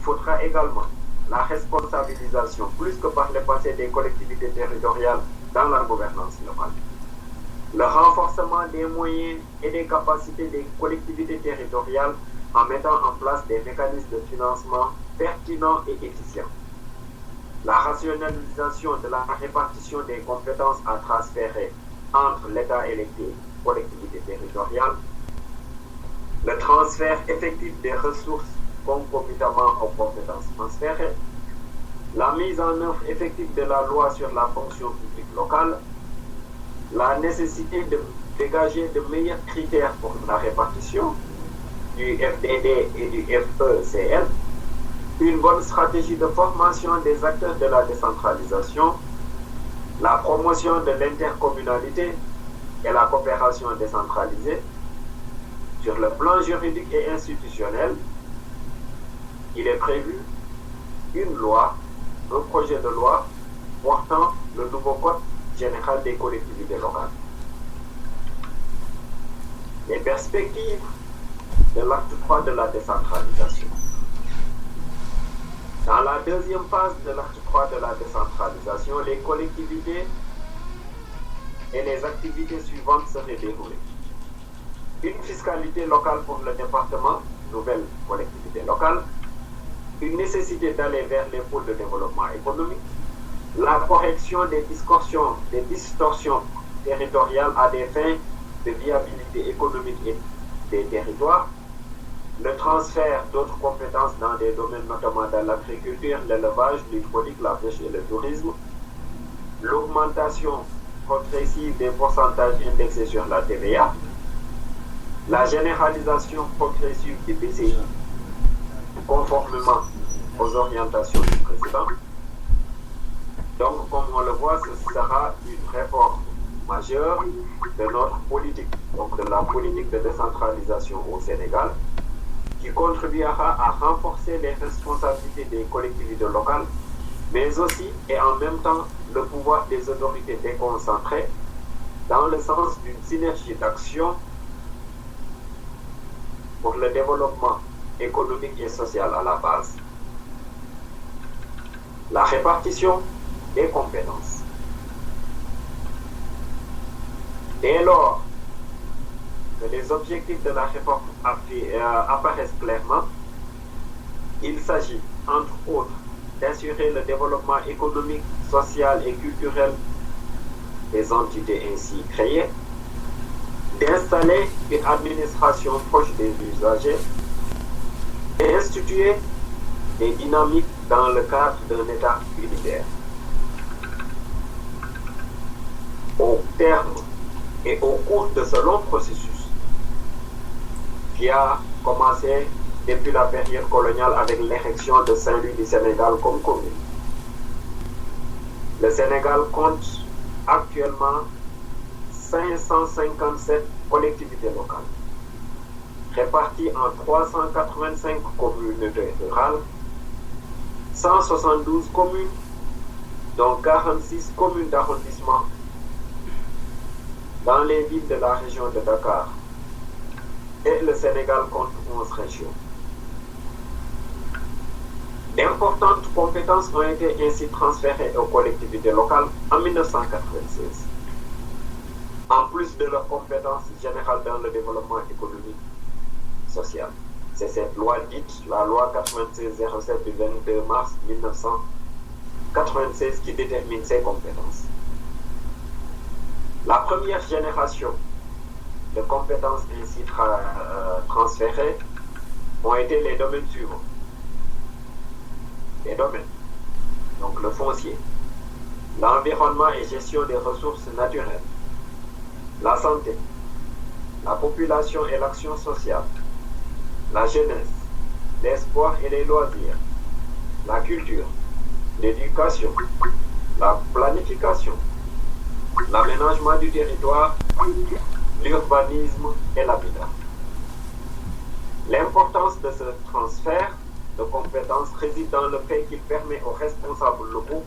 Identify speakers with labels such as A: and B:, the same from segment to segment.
A: faudra également la responsabilisation, plus que par le passé, des collectivités territoriales dans la gouvernance locale. Le renforcement des moyens et des capacités des collectivités territoriales en mettant en place des mécanismes de financement pertinents et efficients. La rationalisation de la répartition des compétences à transférer entre l'État et les collectivités territoriales. Le transfert effectif des ressources concomitamment aux compétences transférées. La mise en œuvre effective de la loi sur la fonction publique locale. La nécessité de dégager de meilleurs critères pour la répartition du FDD et du FECL, une bonne stratégie de formation des acteurs de la décentralisation, la promotion de l'intercommunalité et la coopération décentralisée. Sur le plan juridique et institutionnel, il est prévu une loi, un projet de loi portant le nouveau code général des collectivités locales. Les perspectives de l'acte 3 de la décentralisation. Dans la deuxième phase de l'acte 3 de la décentralisation, les collectivités et les activités suivantes seraient déroulées. Une fiscalité locale pour le département, nouvelle collectivité locale, une nécessité d'aller vers les pôles de développement économique, la correction des distorsions territoriales à des fins de viabilité économique et des territoires, le transfert d'autres compétences dans des domaines notamment dans l'agriculture, l'élevage, l'hydraulique, la pêche et le tourisme, l'augmentation progressive des pourcentages indexés sur la TVA, la généralisation progressive des PCI conformément aux orientations du président. Donc, comme on le voit, ce sera une réforme majeure de notre politique, donc de la politique de décentralisation au Sénégal, qui contribuera à renforcer les responsabilités des collectivités locales, mais aussi et en même temps le pouvoir des autorités déconcentrées dans le sens d'une synergie d'action pour le développement économique et social à la base. La répartition des compétences. Dès lors que les objectifs de la réforme apparaissent clairement, il s'agit, entre autres, d'assurer le développement économique, social et culturel des entités ainsi créées, d'installer une administration proche des usagers, d'instituer des dynamiques dans le cadre d'un État unitaire. Au terme et au cours de ce long processus, qui a commencé depuis la période coloniale avec l'érection de Saint-Louis du Sénégal comme commune, le Sénégal compte actuellement 557 collectivités locales, réparties en 385 communautés rurales, 172 communes, dont 46 communes d'arrondissement dans les villes de la région de Dakar, et le Sénégal compte 11 régions. D'importantes compétences ont été ainsi transférées aux collectivités locales en 1996. En plus de leurs compétences générales dans le développement économique social. C'est cette loi dite, la loi 9607 du 22 mars 1996 qui détermine ces compétences. La première génération de compétences ainsi transférées ont été les domaines suivants. Les domaines, donc le foncier, l'environnement et gestion des ressources naturelles, la santé, la population et l'action sociale, la jeunesse, les sports et les loisirs, la culture, l'éducation, la planification, l'aménagement du territoire, l'urbanisme et l'habitat. L'importance de ce transfert de compétences réside dans le fait qu'il permet aux responsables locaux,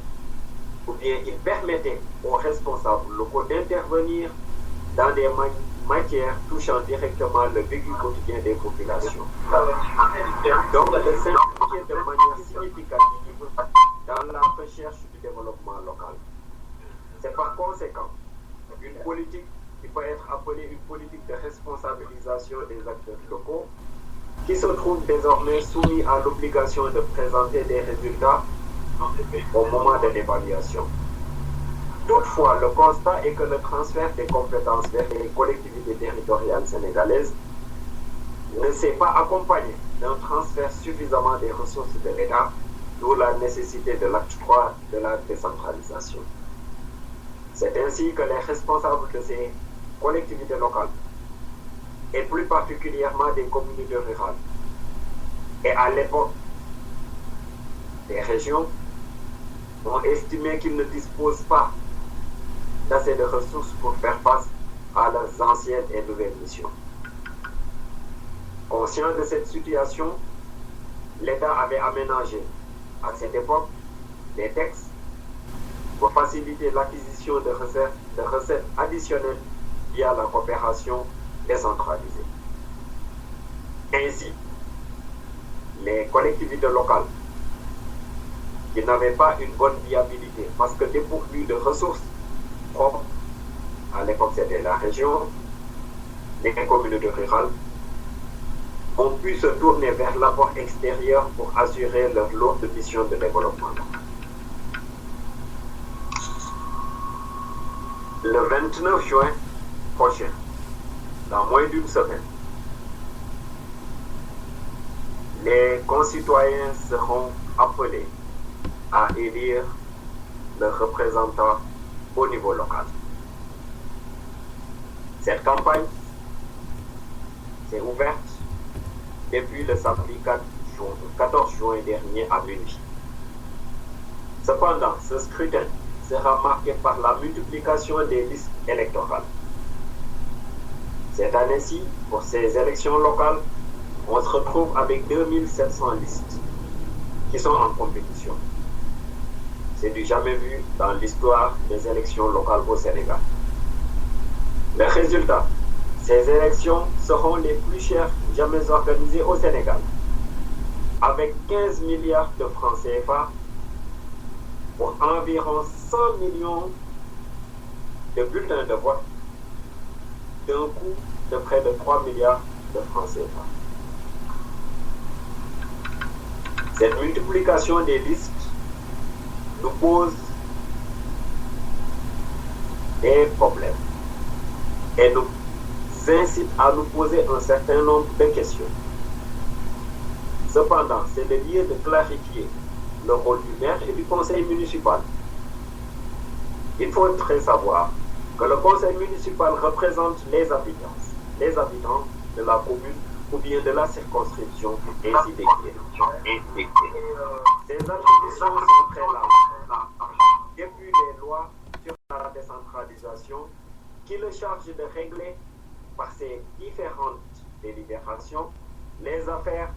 A: ou bien il permettait aux responsables locaux d'intervenir dans des matières touchant directement le vécu quotidien des populations. Donc de simplifier de manière significative dans la recherche du développement local. C'est par conséquent une politique qui peut être appelée une politique de responsabilisation des acteurs locaux qui se trouve désormais soumis à l'obligation de présenter des résultats au moment de l'évaluation. Toutefois, le constat est que le transfert des compétences vers les collectivités territoriales sénégalaises ne s'est pas accompagné d'un transfert suffisamment des ressources de l'État, d'où la nécessité de l'acte 3 de la décentralisation. C'est ainsi que les responsables de ces collectivités locales, et plus particulièrement des communautés rurales, et à l'époque des régions, ont estimé qu'ils ne disposent pas d'assez de ressources pour faire face à leurs anciennes et nouvelles missions. Conscient de cette situation, l'État avait aménagé à cette époque des textes pour faciliter l'acquisition de recettes additionnelles via la coopération décentralisée. Ainsi, les collectivités locales qui n'avaient pas une bonne viabilité parce que dépourvues de ressources propres, à l'époque c'était la région, les communautés rurales, ont pu se tourner vers l'apport extérieur pour assurer leur lourde mission de développement. Le 29 juin prochain, dans moins d'une semaine, les concitoyens seront appelés à élire leurs représentants au niveau local. Cette campagne s'est ouverte depuis le samedi 14 juin dernier à minuit. Cependant, ce scrutin sera marqué par la multiplication des listes électorales. Cette année-ci, pour ces élections locales, on se retrouve avec 2700 listes qui sont en compétition. C'est du jamais vu dans l'histoire des élections locales au Sénégal. Le résultat, ces élections seront les plus chères jamais organisées au Sénégal, avec 15 milliards de francs CFA pour environ 100 millions de bulletins de vote d'un coût de près de 3 milliards de francs CFA. Cette multiplication des listes nous pose des problèmes et nous incite à nous poser un certain nombre de questions. Cependant, c'est le lieu de clarifier le rôle du maire et du conseil municipal. Il faudrait savoir que le conseil municipal représente les habitants de la commune ou bien de la circonscription, ainsi déclaré. Ces attributions sont très larges. Depuis les lois sur la décentralisation, qui le charge de régler par ses différentes délibérations les affaires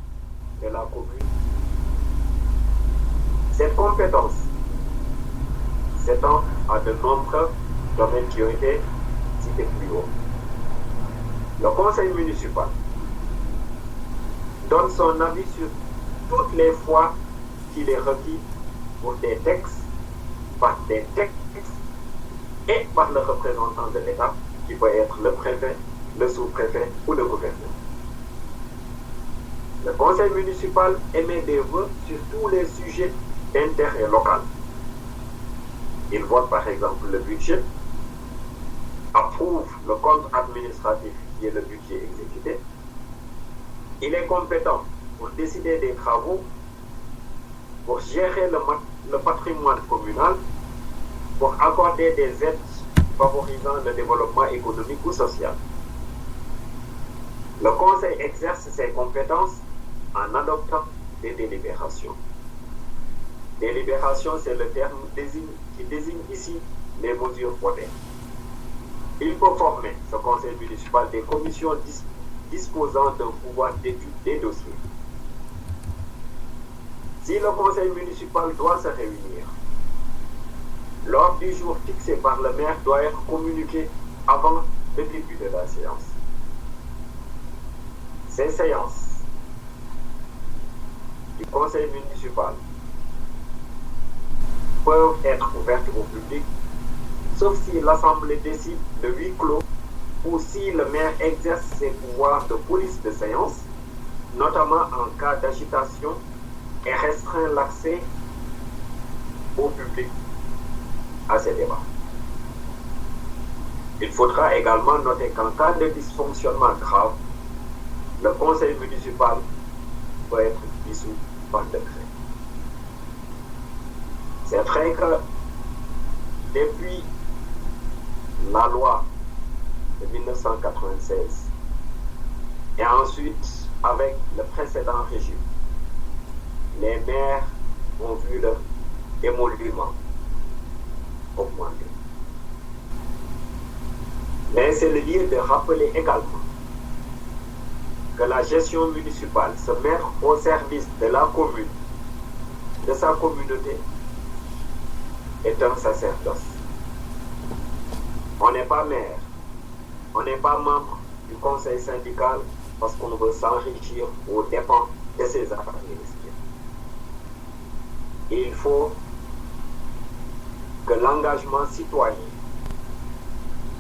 A: de la commune. Cette compétence s'étend à de nombreux domaines qui ont été cités plus haut. Le conseil municipal donne son avis sur toutes les fois qu'il est requis pour des textes, par des textes et par le représentant de l'État, qui peut être le préfet, le sous-préfet ou le gouverneur. Le conseil municipal émet des vœux sur tous les sujets d'intérêt local. Il vote par exemple le budget, approuve le compte administratif qui est le budget exécuté. Il est compétent pour décider des travaux, pour gérer le patrimoine communal, pour accorder des aides favorisant le développement économique ou social. Le Conseil exerce ses compétences en adoptant des délibérations. Délibération, c'est le terme qui désigne ici les mesures votées. Il peut former, ce conseil municipal, des commissions disposant d'un pouvoir d'étude des dossiers. Si le conseil municipal doit se réunir, l'ordre du jour fixé par le maire doit être communiqué avant le début de la séance. Ces séances du conseil municipal peuvent être ouvertes au public, sauf si l'Assemblée décide de huis clos ou si le maire exerce ses pouvoirs de police de séance, notamment en cas d'agitation, et restreint l'accès au public à ces débats. Il faudra également noter qu'en cas de dysfonctionnement grave, le conseil municipal peut être dissous par décret. C'est vrai que depuis la loi de 1996 et ensuite avec le précédent régime, les maires ont vu leur émolument augmenter. Mais c'est le lieu de rappeler également que la gestion municipale, se mettre au service de la commune, de sa communauté, est un sacerdoce. On n'est pas maire, on n'est pas membre du conseil syndical parce qu'on veut s'enrichir aux dépens de ses affaires ministérielles. Il faut que l'engagement citoyen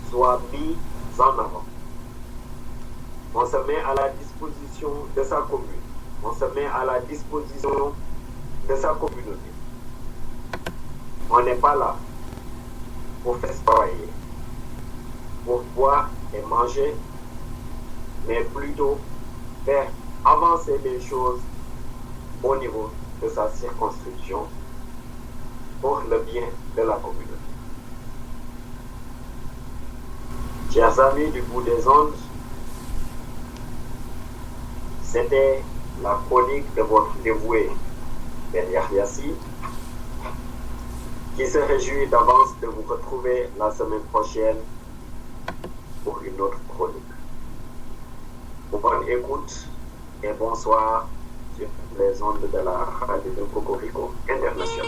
A: soit mis en avant. On se met à la disposition de sa commune, on se met à la disposition de sa communauté. On n'est pas là pour festoyer, pour boire et manger, mais plutôt faire avancer les choses au niveau de sa circonscription pour le bien de la communauté. Chers amis du bout des ondes, c'était la chronique de votre dévoué Ben Yahya-Sy, qui se réjouit d'avance de vous retrouver la semaine prochaine pour une autre chronique. Bonne écoute et bonsoir sur les ondes de la radio de Cocorico International.